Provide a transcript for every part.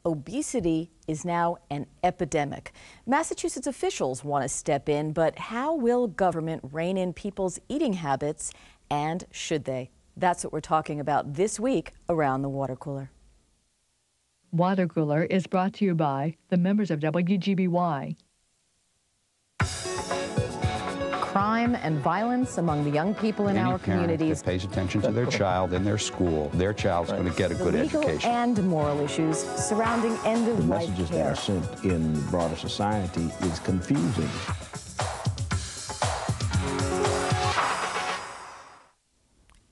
Obesity is now an epidemic. Massachusetts officials want to step in, but how will government rein in people's eating habits, and should they? That's what we're talking about this week around the water cooler. Watercooler is brought to you by the members of WGBY. Crime and violence among the young people in our communities. That pays attention to their child in their school, their child's going to get a good legal education. And moral issues surrounding end-of-life care. The messages that are sent in the broader society is confusing.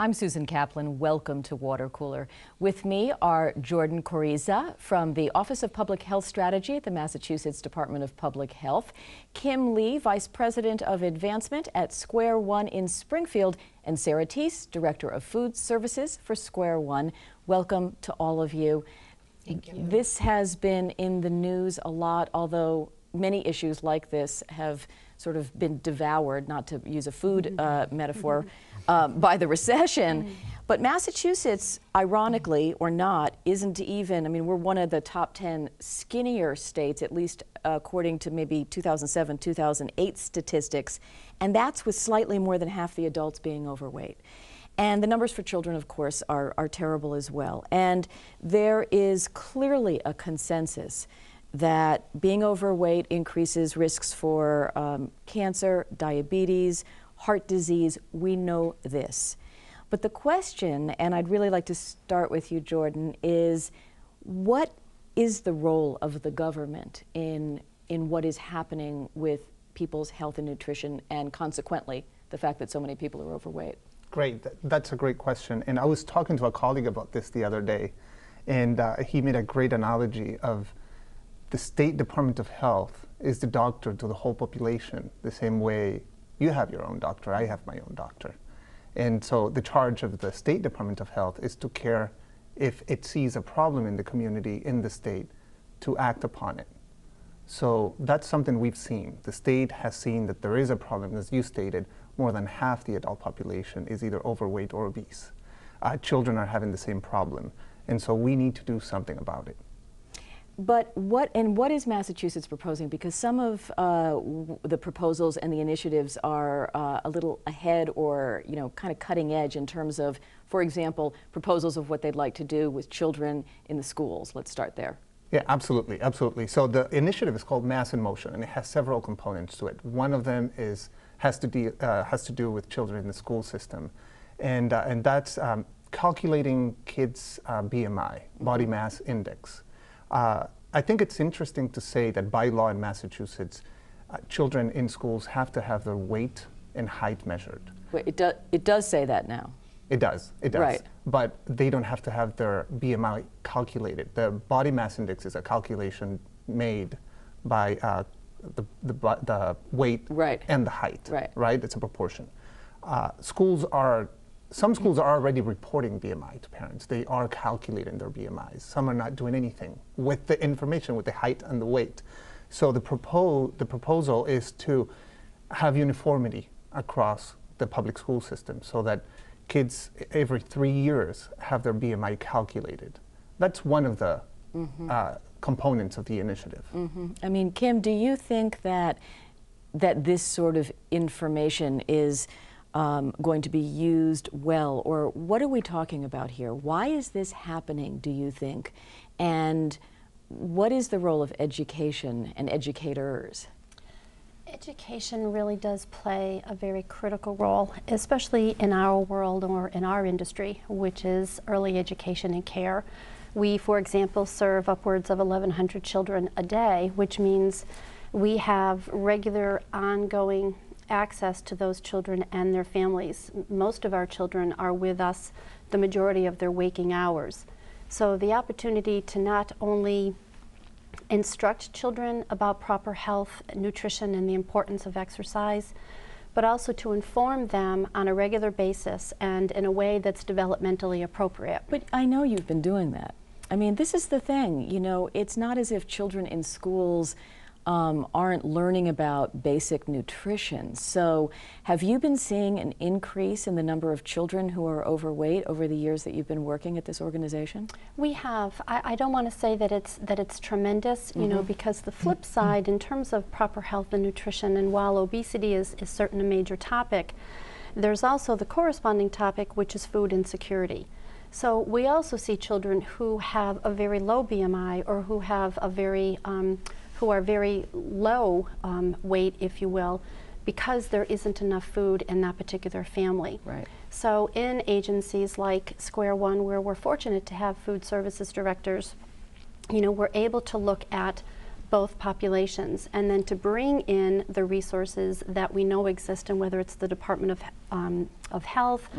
I'm Susan Kaplan. Welcome to Water Cooler. With me are Jordan Coriza from the Office of Public Health Strategy at the Massachusetts Department of Public Health, Kim Lee, Vice President of Advancement at Square One in Springfield, and Sarah Teese, Director of Food Services for Square One. Welcome to all of you. Thank you. This has been in the news a lot, although many issues like this have sort of been devoured, not to use a food metaphor, by the recession. But Massachusetts, ironically or not, isn't even, I mean, we're one of the top 10 skinnier states, at least according to maybe 2007, 2008 statistics, and that's with slightly more than half the adults being overweight. And the numbers for children, of course, are terrible as well. And there is clearly a consensus that being overweight increases risks for cancer, diabetes, heart disease. We know this. But the question, and I'd really like to start with you, Jordan, is what is the role of the government in what is happening with people's health and nutrition, and consequently, the fact that so many people are overweight? Great. That's a great question. And I was talking to a colleague about this the other day, and he made a great analogy of the State Department of Health is the doctor to the whole population, the same way you have your own doctor, I have my own doctor. And so the charge of the State Department of Health is to care if it sees a problem in the community, in the state, to act upon it. So that's something we've seen. The state has seen that there is a problem. As you stated, more than half the adult population is either overweight or obese. Children are having the same problem. And so we need to do something about it. But what is Massachusetts proposing? Because some of the proposals and the initiatives are a little ahead, or kind of cutting edge in terms of, for example, proposals of what they'd like to do with children in the schools. Let's start there. Yeah, absolutely, absolutely. So the initiative is called Mass in Motion, and it has several components to it. One of them has to do with children in the school system, and that's calculating kids' BMI, body mass index. I think it's interesting to say that by law in Massachusetts, children in schools have to have their weight and height measured. Wait, it does say that now. It does. Right. But they don't have to have their BMI calculated. The body mass index is a calculation made by the weight and the height. Right. It's a proportion. Some schools are already reporting BMI to parents. They are calculating their BMIs. Some are not doing anything with the information, with the height and the weight. So the proposal is to have uniformity across the public school system so that kids every 3 years have their BMI calculated. That's one of the components of the initiative. I mean, Kim, do you think that this sort of information is going to be used well, or what are we talking about here? Why is this happening, do you think? And what is the role of education and educators? Education really does play a very critical role, especially in our world or in our industry, which is early education and care. We, for example, serve upwards of 1,100 children a day, which means we have regular, ongoing access to those children and their families. Most of our children are with us the majority of their waking hours. So the opportunity to not only instruct children about proper health, nutrition, and the importance of exercise, but also to inform them on a regular basis and in a way that's developmentally appropriate. But I know you've been doing that. I mean, this is the thing, it's not as if children in schools aren't learning about basic nutrition. So have you been seeing an increase in the number of children who are overweight over the years that you've been working at this organization? We have. I don't want to say that it's tremendous, you know, because the flip side in terms of proper health and nutrition, and while obesity is certainly a major topic, there's also the corresponding topic, which is food insecurity. So we also see children who have a very low BMI or who have a very who are very low weight, if you will, because there isn't enough food in that particular family. Right. So in agencies like Square One, where we're fortunate to have food services directors, you know, we're able to look at both populations and then to bring in the resources that we know exist, and whether it's the Department of Health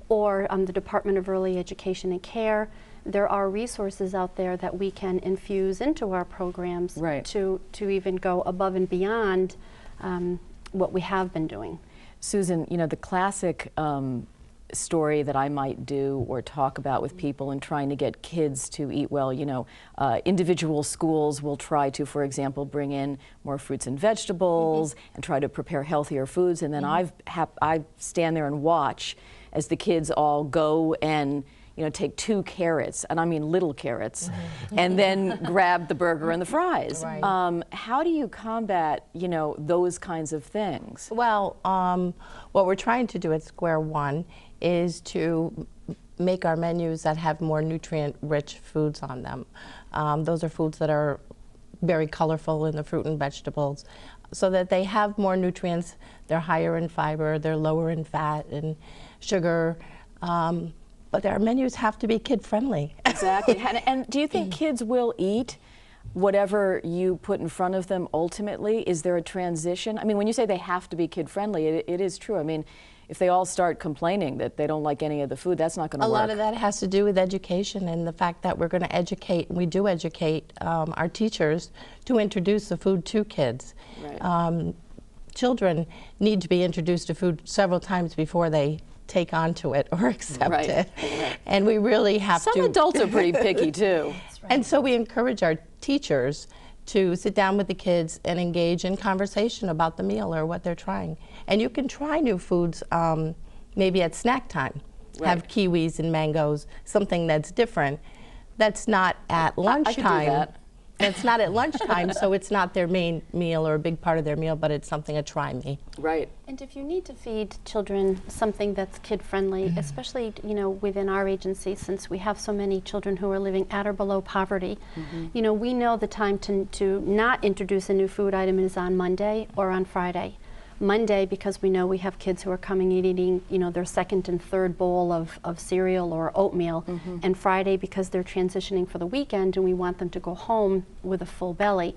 or the Department of Early Education and Care, there are resources out there that we can infuse into our programs to even go above and beyond what we have been doing. Susan, you know, the classic story that I might do or talk about with people in trying to get kids to eat well, you know, individual schools will try to, for example, bring in more fruits and vegetables and try to prepare healthier foods, and then I stand there and watch as the kids all go and, you know, take 2 carrots, and I mean little carrots, and then grab the burger and the fries. Right. How do you combat, you know, those kinds of things? Well, what we're trying to do at Square One is to make our menus that have more nutrient-rich foods on them. Those are foods that are very colorful in the fruit and vegetables, so that they have more nutrients. They're higher in fiber, they're lower in fat and sugar. But our menus have to be kid-friendly. Exactly. And do you think kids will eat whatever you put in front of them ultimately? Is there a transition? I mean, when you say they have to be kid-friendly, it is true. I mean, if they all start complaining that they don't like any of the food, that's not going to work. A lot of that has to do with education and the fact that we're going to educate, and we do educate our teachers to introduce the food to kids. Right. Children need to be introduced to food several times before they take onto it or accept it. Right. And we really have to. Some adults are pretty picky too. And so we encourage our teachers to sit down with the kids and engage in conversation about the meal or what they're trying. And you can try new foods maybe at snack time. Right. Have kiwis and mangoes, something that's different. That's not at lunchtime. I could do that. It's not at lunchtime, so it's not their main meal or a big part of their meal, but it's something, a try-me. Right. And if you need to feed children something that's kid-friendly, especially, you know, within our agency, since we have so many children who are living at or below poverty, you know, we know the time to not introduce a new food item is on Monday or on Friday. Monday, because we know we have kids who are coming and eating, you know, their second and third bowl of cereal or oatmeal, and Friday because they're transitioning for the weekend and we want them to go home with a full belly.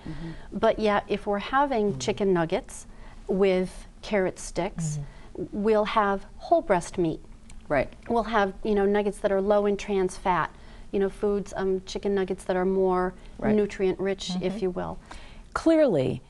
But yeah, if we're having chicken nuggets with carrot sticks, we'll have whole breast meat. Right. We'll have, you know, nuggets that are low in trans fat, you know, foods, chicken nuggets that are more nutrient rich, if you will. Clearly,